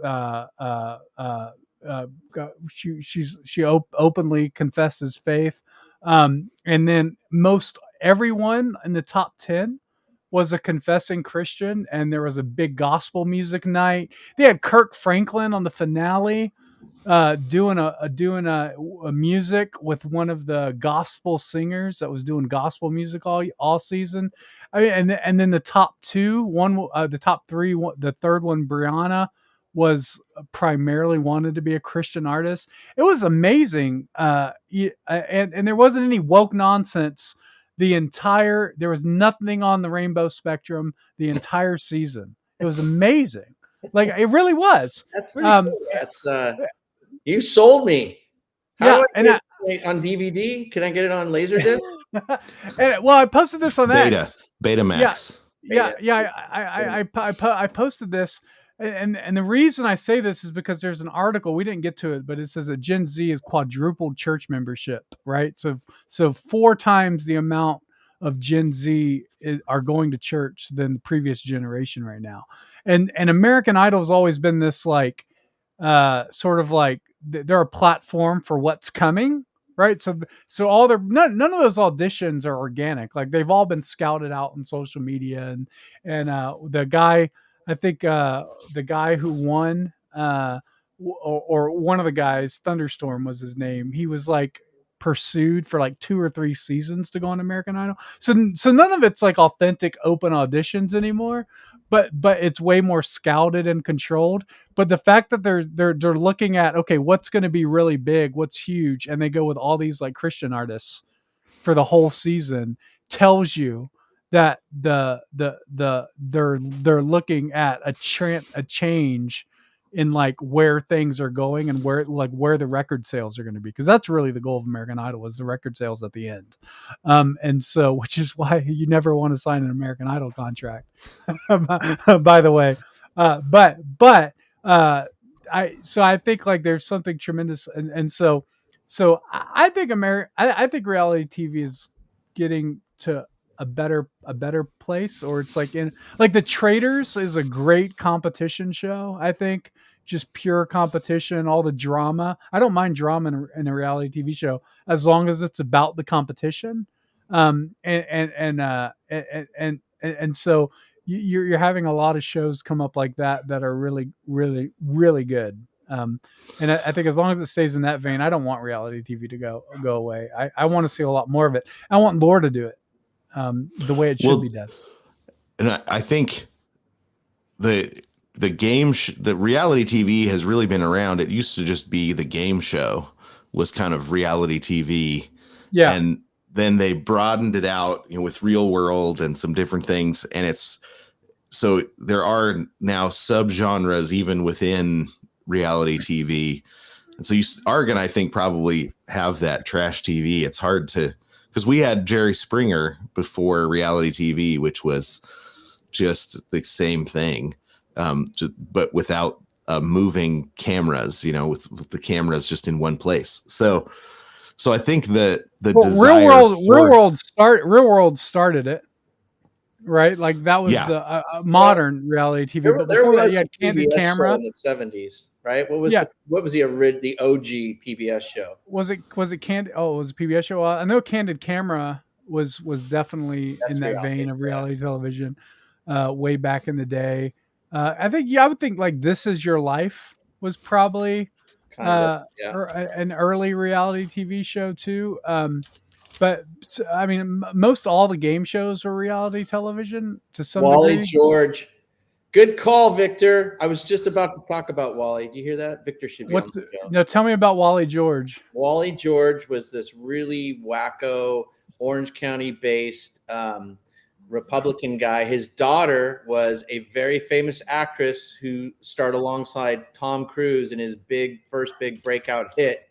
S2: she openly confesses faith, and then most everyone in the top 10 was a confessing Christian, and there was a big gospel music night. They had Kirk Franklin on the finale, doing a music with one of the gospel singers that was doing gospel music all season. I mean, and then the top two, the top three, the third one, Brianna, was primarily wanted to be a Christian artist. It was amazing, and there wasn't any woke nonsense. There was nothing on the rainbow spectrum the entire season. It was amazing. Like, it really was.
S3: That's pretty cool. That's you sold me. How do I get it on DVD? Can I get it on Laserdisc?
S2: Well, I posted this on X.
S4: Betamax.
S2: I posted this, and the reason I say this is because there's an article, we didn't get to it, but it says that Gen Z has quadrupled church membership, right? So 4 times the amount of Gen Z are going to church than the previous generation right now. And American Idol has always been this, like, sort of like they're a platform for what's coming, right? So none of those auditions are organic. Like, they've all been scouted out on social media, and the guy, I think, the guy who won, or one of the guys, Thunderstorm was his name. He was like pursued for like 2 or 3 seasons to go on American Idol. So none of it's like authentic open auditions anymore, but it's way more scouted and controlled. But the fact that they're looking at, okay, what's going to be really big, what's huge, and they go with all these like Christian artists for the whole season, tells you that they're looking at a change in like where things are going and where the record sales are going to be, because that's really the goal of American Idol, is the record sales at the end. And so, which is why you never want to sign an American Idol contract, by the way. I think like there's something tremendous, and so I think I think reality TV is getting to a better place, or it's like The Traitors is a great competition show. I think just pure competition, all the drama. I don't mind drama in a reality TV show as long as it's about the competition. And so you're having a lot of shows come up like that are really, really, really good. And I think as long as it stays in that vein, I don't want reality TV to go away. I want to see a lot more of it. I want Lore to do it the way it should be done.
S4: And I think the the reality TV has really been around. It used to just be the game show was kind of reality TV.
S2: Yeah.
S4: And then they broadened it out, with Real World and some different things. And so there are now subgenres even within reality TV. And so you are going to, I think, probably have that trash TV. It's hard to, because we had Jerry Springer before reality TV, which was just the same thing, but without moving cameras, with the cameras just in one place. So I think the
S2: Real World started it, right? Like that was the modern reality TV.
S3: There was
S2: you had Candid Camera
S3: in the 70s, right? What was the OG PBS show?
S2: Was it Candid? Oh, it was a PBS show. I know Candid Camera was definitely in that vein of reality television, way back in the day. I would think like This Is Your Life was probably an early reality TV show too. But I mean, most all the game shows were reality television to some degree.
S3: Wally George. Good call, Victor. I was just about to talk about Wally. Do you hear that? Victor should be on the show.
S2: No, tell me about Wally George.
S3: Wally George was this really wacko Orange County based Republican guy. His daughter was a very famous actress who starred alongside Tom Cruise in his first big breakout hit.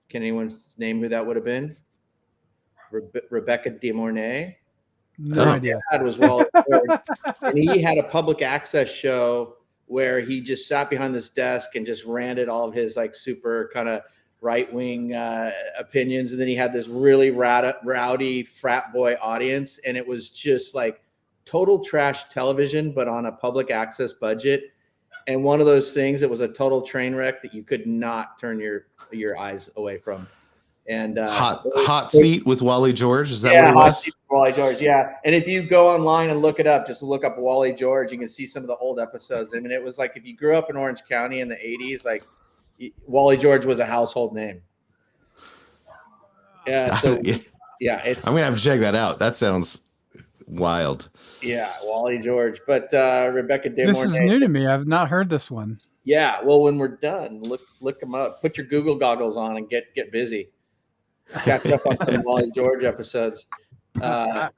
S3: Can anyone name who that would have been? Rebecca De Mornay.
S2: No idea.
S3: Dad was Wally George, and he had a public access show where he just sat behind this desk and just ranted all of his like super kind of right-wing opinions, and then he had this really rowdy frat boy audience, and it was just like total trash television, but on a public access budget. And one of those things, it was a total train wreck that you could not turn your eyes away from. And
S4: hot seat with Wally George, is that what it was?
S3: Hot seat with Wally George, yeah. And if you go online and look it up, just look up Wally George, you can see some of the old episodes. I mean, it was like if you grew up in Orange County in the 80s, like Wally George was a household name. Yeah, so it's.
S4: I'm gonna have to check that out. That sounds wild.
S3: Yeah, Wally George, but Rebecca De Mornay.
S2: This is new to me. I've not heard this one.
S3: Yeah, well, when we're done, look them up. Put your Google goggles on and get busy. Catch up on some Wally George episodes. I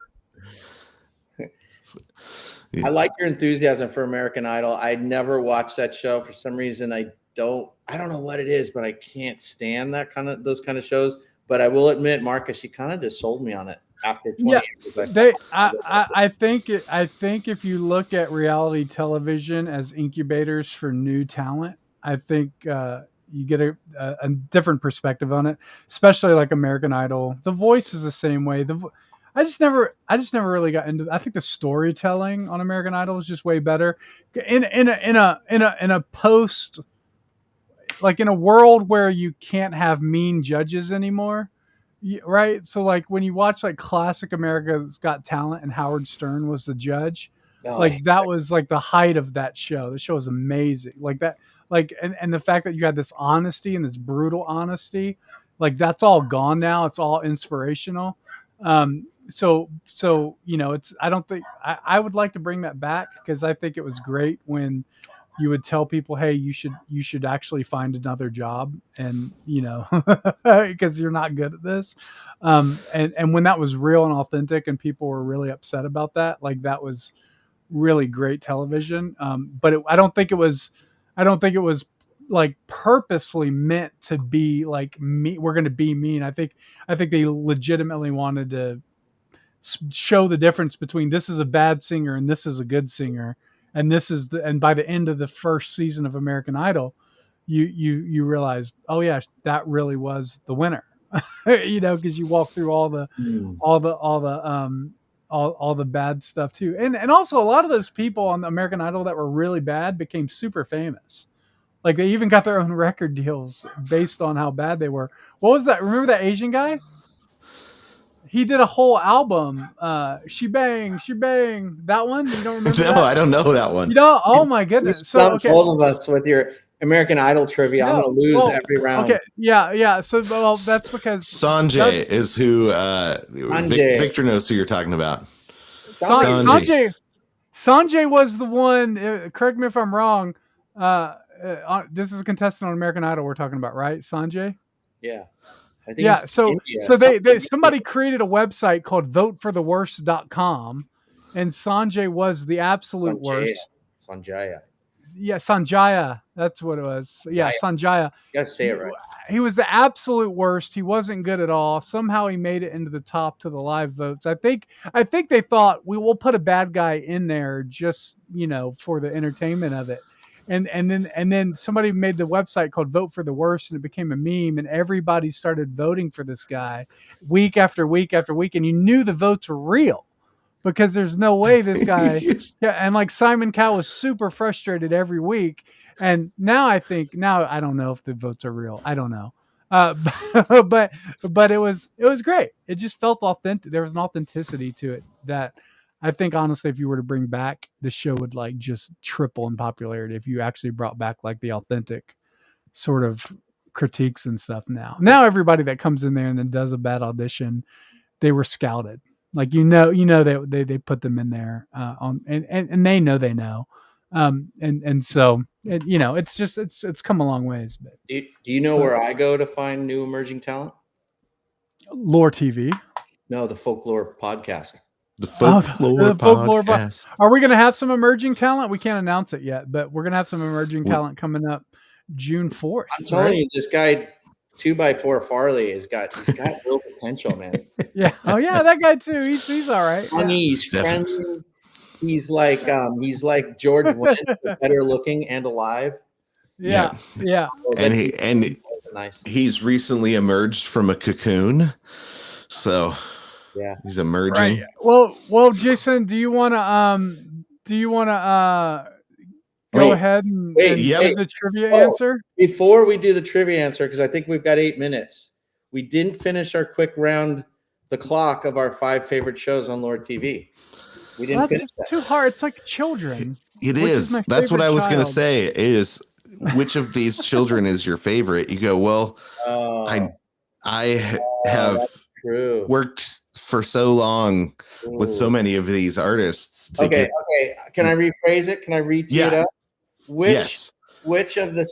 S3: like your enthusiasm for American Idol. I never watched that show for some reason. I don't know what it is, but I can't stand those kind of shows. But I will admit, Marcus, you kind of just sold me on it after 20 years.
S2: I think if you look at reality television as incubators for new talent, I think you get a different perspective on it, especially like American Idol. The Voice is the same way. I just never really got into. I think the storytelling on American Idol is just way better. In a post, like in a world where you can't have mean judges anymore, right? So like when you watch like classic America's Got Talent and Howard Stern was the judge, that was like the height of that show. The show was amazing. Like that. Like, and the fact that you had this honesty and this brutal honesty, like that's all gone now. It's all inspirational. So, I don't think I would like to bring that back because I think it was great when you would tell people, hey, you should actually find another job. And, because you're not good at this. And when that was real and authentic and people were really upset about that, like that was really great television. But I don't think it was like purposefully meant to be like me. We're going to be mean. I think they legitimately wanted to show the difference between this is a bad singer and this is a good singer. And and by the end of the first season of American Idol, you realize, oh yeah, that really was the winner, because you walk through all the bad stuff too. And also a lot of those people on American Idol that were really bad became super famous. Like they even got their own record deals based on how bad they were. What was that? Remember that Asian guy? He did a whole album. She Bang. That one? You don't remember that?
S4: No, I don't know that one.
S2: Oh my goodness.
S3: So okay. All of us with your American Idol trivia. I'm
S2: No,
S3: going to lose
S2: well,
S3: every round.
S2: Okay, yeah. So, well, that's because
S4: Sanjay is who
S3: Sanjay.
S4: Victor knows who you're talking about.
S2: Sanjay was the one. Correct me if I'm wrong. This is a contestant on American Idol we're talking about, right? Sanjay.
S3: Yeah. I think
S2: Yeah. So
S3: India.
S2: somebody created a website called votefortheworst.com, and Sanjay was the absolute worst.
S3: Sanjaya.
S2: Yeah, Sanjaya. That's what it was. Yeah, Sanjaya.
S3: You gotta say it right.
S2: He was the absolute worst. He wasn't good at all. Somehow he made it into the top to the live votes. I think they thought we will put a bad guy in there just, for the entertainment of it. And then somebody made the website called Vote for the Worst, and it became a meme, and everybody started voting for this guy week after week after week, and you knew the votes were real. Because there's no way this guy, and like Simon Cowell was super frustrated every week. And now I don't know if the votes are real. I don't know. But it was great. It just felt authentic. There was an authenticity to it that I think, honestly, if you were to bring back, the show would like just triple in popularity if you actually brought back like the authentic sort of critiques and stuff. Now everybody that comes in there and then does a bad audition, they were scouted. Like they put them in there and they know, and so it's come a long ways. But
S3: do you know where I go to find new emerging talent?
S2: Lore TV.
S3: No, the FolkLOOR podcast.
S4: The FolkLOOR podcast.
S2: Are we going to have some emerging talent? We can't announce it yet, but we're going to have some emerging talent coming up June 4th.
S3: I'm telling you, this guy 2x4 Farley he's got real potential, man.
S2: Yeah. Oh yeah, that guy too. He's all right.
S3: Funny, he's friendly. He's like George Wendt, better looking and alive.
S2: Yeah.
S4: And
S3: nice.
S4: He's recently emerged from a cocoon, so
S3: yeah,
S4: he's emerging.
S2: Right. Well, Jason, do you want to go ahead and give the trivia answer?
S3: Before we do the trivia answer, because I think we've got 8 minutes, we didn't finish our quick round, the clock of our 5 favorite shows on Lore TV. We didn't finish that.
S2: Too hard. It's like children.
S4: It is. That's what I was going to say is, which of these children is your favorite? You go, well, I have worked for so long with so many of these artists.
S3: Okay. Can I rephrase it? Can I re-tee it up? Which of the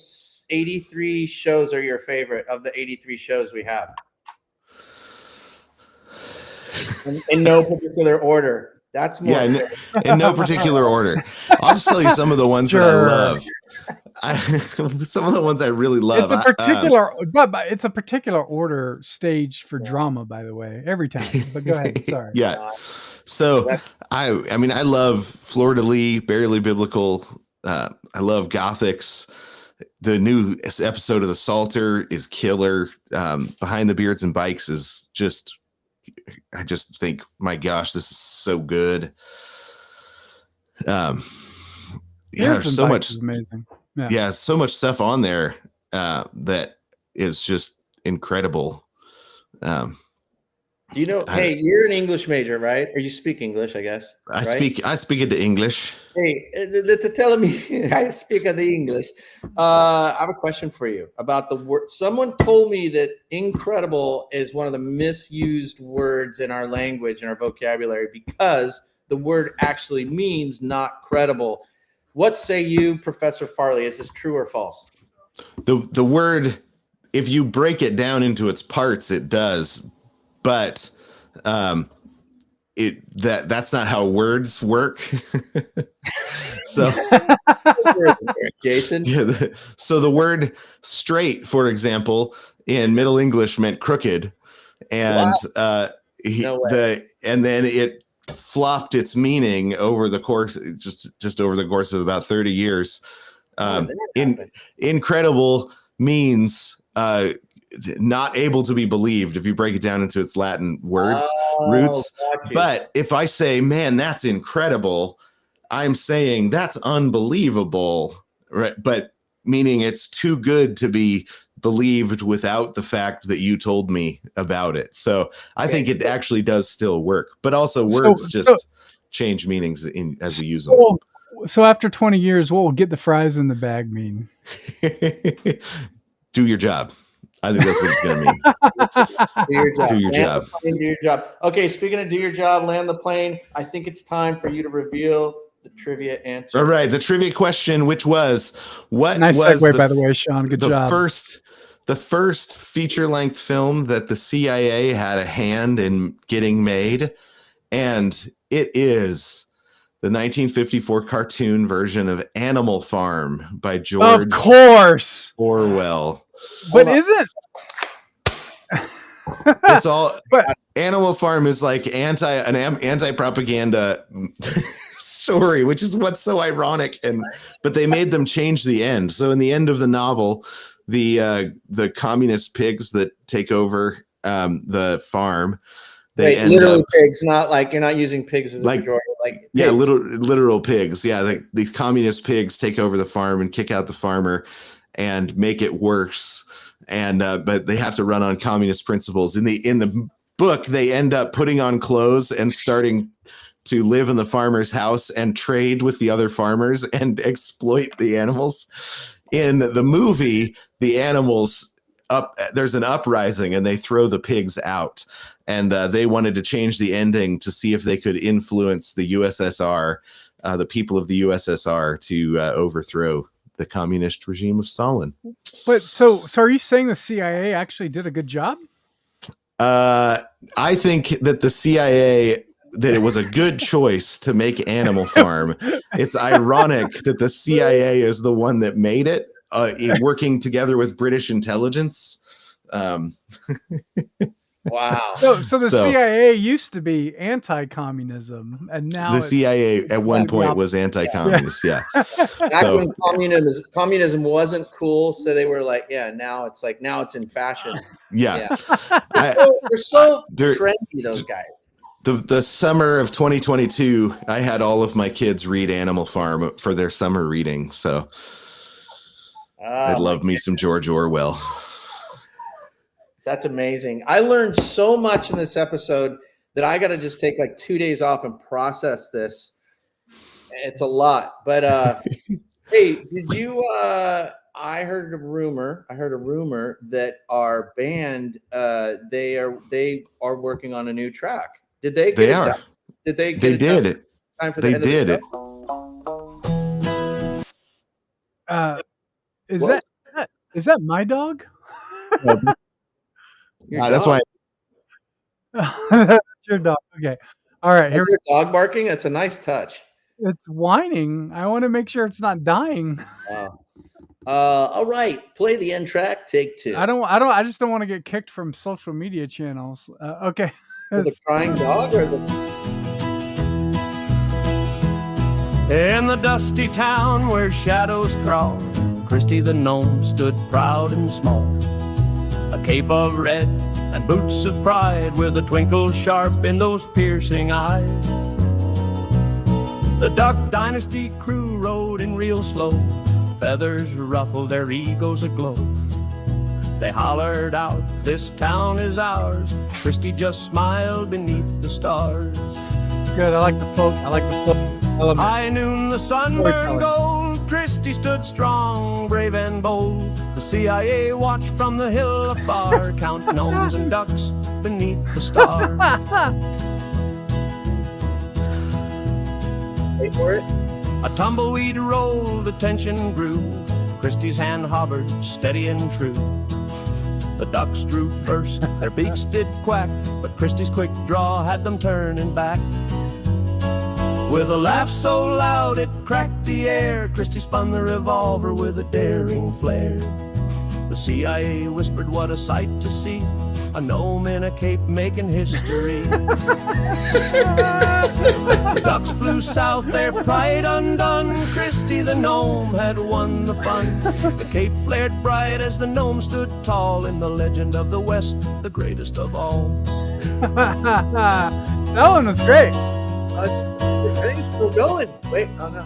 S3: 83 shows are your favorite of the 83 shows we have? In no particular order. That's more.
S4: Yeah, in no particular order. I'll just tell you some of the ones that I love. Some of the ones I really love.
S2: It's a particular order staged for drama, by the way, every time. But go ahead. Sorry.
S4: Yeah. So I love Fleur de Lis, Barely Biblical. I love Gothics. The new episode of The Psalter is killer. Behind the Beards and Bikes is just. I just think, my gosh, this is so good. There's so much
S2: amazing.
S4: Yeah, so much stuff on there that is just incredible.
S3: Hey, you're an English major, right? Or you speak English, I guess.
S4: I speak into English.
S3: Hey, to tell me I speak of the English. I have a question for you about the word. Someone told me that incredible is one of the misused words in our language and our vocabulary because the word actually means not credible. What say you, Professor Farley? Is this true or false?
S4: The word, if you break it down into its parts, it does. But that's not how words work. So
S3: Jason.
S4: Yeah, so the word straight, for example, in Middle English meant crooked, and and then it flopped its meaning over the course just over the course of about 30 years. Incredible means not able to be believed if you break it down into its Latin roots. But if I say, man, that's incredible, I'm saying that's unbelievable, right? But meaning it's too good to be believed without the fact that you told me about it. So I think it actually does still work, but also words change meanings as we use them.
S2: So after 20 years, what will get the fries in the bag mean?
S4: Do your job. I think that's what it's going to mean.
S3: Do your job.
S4: Do your
S3: Land
S4: job.
S3: the plane, do your job. Okay, speaking of do your job, land the plane. I think it's time for you to reveal the trivia answer.
S4: All right, the trivia question, which was, what
S2: Nice
S4: was
S2: segue, by the way, Sean. Good
S4: the
S2: job.
S4: the first feature-length film that the CIA had a hand in getting made? And it is the 1954 cartoon version of Animal Farm by George
S2: Of course.
S4: Orwell.
S2: But isn't
S4: It's all
S2: But-
S4: Animal Farm is like anti-propaganda story, which is what's so ironic. But they made them change the end. So in the end of the novel, the communist pigs that take over the farm, they end
S3: literally
S4: up,
S3: pigs, not like you're not using pigs as a pejorative, like pigs.
S4: yeah, literal pigs. Yeah, like these communist pigs take over the farm and kick out the farmer and make it worse. And but they have to run on communist principles. In the book, they end up putting on clothes and starting to live in the farmer's house and trade with the other farmers and exploit the animals. In the movie, the animals there's an uprising and they throw the pigs out. And they wanted to change the ending to see if they could influence the USSR, the people of the USSR, to overthrow the communist regime of Stalin.
S2: But so are you saying the CIA actually did a good job?
S4: I think that the CIA, that it was a good choice to make Animal Farm. It's ironic that the CIA is the one that made it, working together with British intelligence.
S3: Wow.
S2: So the CIA used to be anti-communism, and now
S4: the CIA at one point was anti-communist. Yeah.
S3: Back when communism wasn't cool, so they were like, now it's in fashion.
S4: Yeah.
S3: They're so trendy, those guys.
S4: The summer of 2022, I had all of my kids read Animal Farm for their summer reading. So I love me some George Orwell.
S3: That's amazing. I learned so much in this episode that I got to just take like 2 days off and process this. It's a lot, but hey, did you? I heard a rumor that our band they are working on a new track. Did they?
S4: They are.
S3: Did they?
S4: They did it.
S3: Time for the
S4: They
S3: end of the
S4: did it.
S3: show?
S2: Is that my dog?
S4: That's why.
S2: That's your dog. Okay. All right.
S3: Is your dog barking? It's a nice touch.
S2: It's whining. I want to make sure it's not dying.
S3: All right. Play the end track. Take 2.
S2: I just don't want to get kicked from social media channels. Okay.
S3: The crying dog or the?
S1: In the dusty town where shadows crawl, Kristi the Gnome stood proud and small. A cape of red and boots of pride with a twinkle sharp in those piercing eyes. The Duck Dynasty crew rode in real slow, feathers ruffled, their egos aglow. They hollered out, "This town is ours." Kristi just smiled beneath the stars.
S2: Good. I like the folk. I love it.
S1: High noon, the sun burned gold. Kristi stood strong, brave and bold. The CIA watched from the hill afar, count gnomes and ducks beneath the stars.
S3: Wait for it.
S1: A tumbleweed rolled, the tension grew. Kristi's hand hovered, steady and true. The ducks drew first, their beaks did quack, but Kristi's quick draw had them turning back. With a laugh so loud it cracked the air, Kristi spun the revolver with a daring flare. The CIA whispered, "What a sight to see, a gnome in a cape making history." The ducks flew south, their pride undone. Kristi the Gnome had won the fun. The cape flared bright as the gnome stood tall in the legend of the West, the greatest of all.
S2: That one was great.
S3: I think it's still going. Wait, oh no.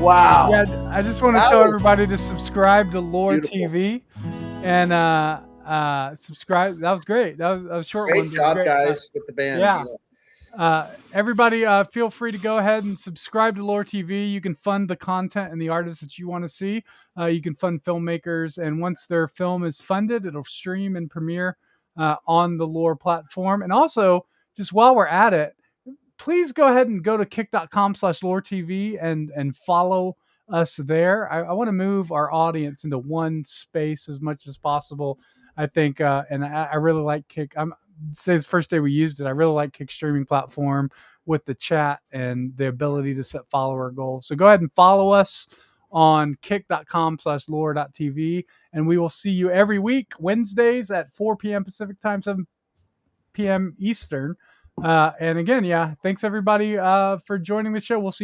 S3: Wow.
S2: Yeah, I just want to tell everybody to subscribe to Lore
S3: Beautiful.
S2: TV and subscribe. That was great. That was a short one.
S3: Great job, guys, with the band.
S2: Yeah. Everybody, feel free to go ahead and subscribe to Lore TV. You can fund the content and the artists that you want to see. You can fund filmmakers, and once their film is funded, it'll stream and premiere on the Lore platform. And also, just while we're at it, please go ahead and go to kick.com/LoreTV and follow us there. I want to move our audience into one space as much as possible. I think, and I really like Kick. Today's the first day we used it. I really like Kick streaming platform with the chat and the ability to set follower goals. So go ahead and follow us on kick.com/lore.tv, and we will see you every week, Wednesdays at 4 p.m. Pacific time, 7 p.m. Eastern. And again, thanks everybody for joining the show. We'll see you